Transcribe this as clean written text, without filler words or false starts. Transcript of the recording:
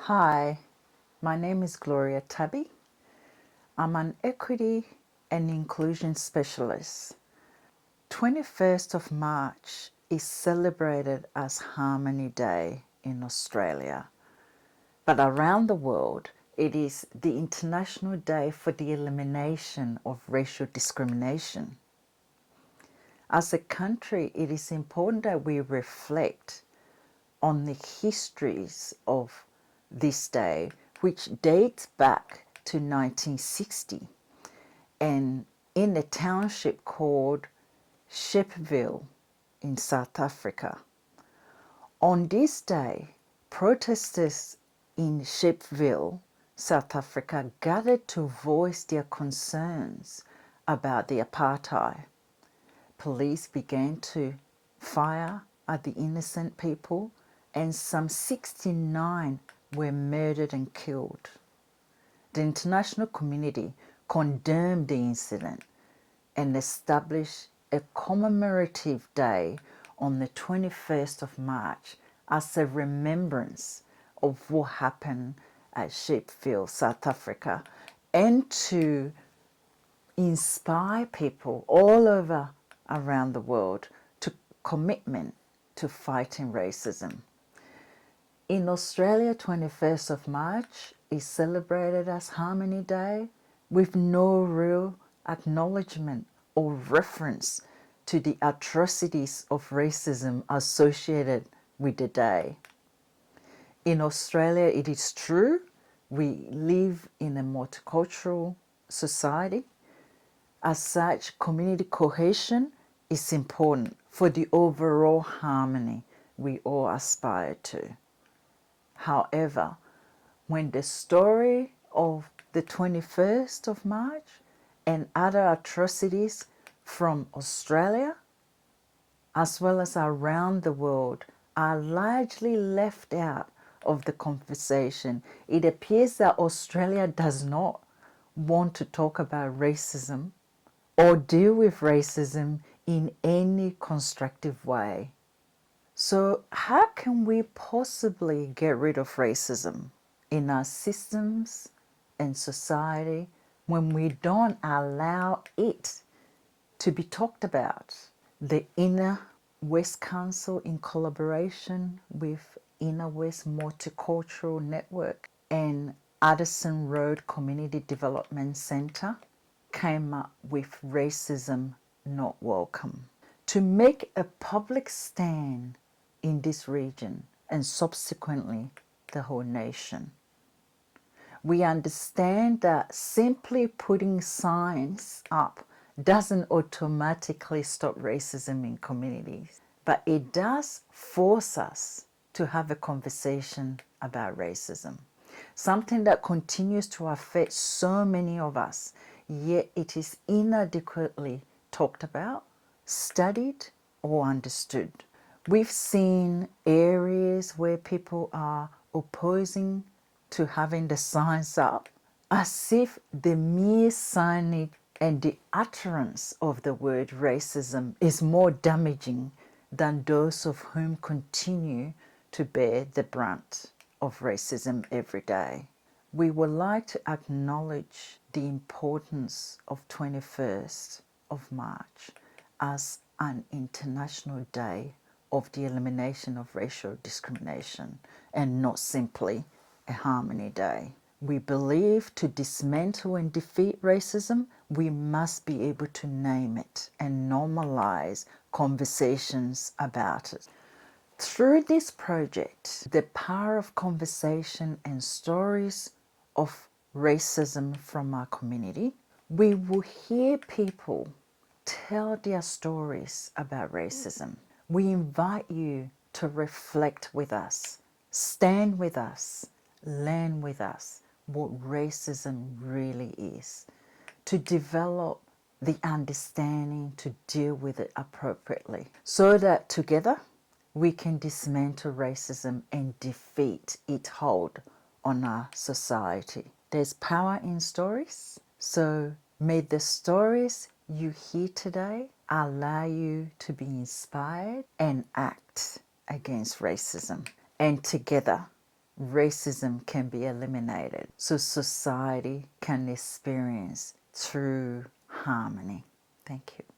Hi, my name is Gloria Tabby. I'm an equity and inclusion specialist. 21st of March is celebrated as Harmony Day in Australia, but around the world it is the International Day for the Elimination of Racial Discrimination. As a country, it is important that we reflect on the histories of this day, which dates back to 1960 and in a township called Shepville in South Africa. On this day, protesters in Shepville, South Africa, gathered to voice their concerns about the apartheid. Police began to fire at the innocent people, and some 69 were murdered and killed. The international community condemned the incident and established a commemorative day on the 21st of March as a remembrance of what happened at Shepville, South Africa, and to inspire people all over around the world to commitment to fighting racism. In Australia, 21st of March is celebrated as Harmony Day with no real acknowledgement or reference to the atrocities of racism associated with the day. In Australia, it is true, we live in a multicultural society. As such, community cohesion is important for the overall harmony we all aspire to. However, when the story of the 21st of March and other atrocities from Australia, as well as around the world, are largely left out of the conversation, it appears that Australia does not want to talk about racism or deal with racism in any constructive way. So how can we possibly get rid of racism in our systems and society when we don't allow it to be talked about? The Inner West Council, in collaboration with Inner West Multicultural Network and Addison Road Community Development Centre, came up with Racism Not Welcome to make a public stand in this region and subsequently the whole nation. We understand that simply putting signs up doesn't automatically stop racism in communities, but it does force us to have a conversation about racism, something that continues to affect so many of us, yet it is inadequately talked about, studied, or understood. We've seen areas where people are opposing to having the signs up, as if the mere signage and the utterance of the word racism is more damaging than those of whom continue to bear the brunt of racism every day. We would like to acknowledge the importance of 21st of March as an International Day of the Elimination of Racial Discrimination and not simply a Harmony Day. We believe to dismantle and defeat racism, we must be able to name it and normalize conversations about it. Through this project, the power of conversation and stories of racism from our community, we will hear people tell their stories about racism. We invite you to reflect with us, stand with us, learn with us what racism really is, to develop the understanding to deal with it appropriately, so that together we can dismantle racism and defeat its hold on our society. There's power in stories, so may the stories you hear today allow you to be inspired and act against racism. And together racism can be eliminated, so society can experience true harmony. Thank you.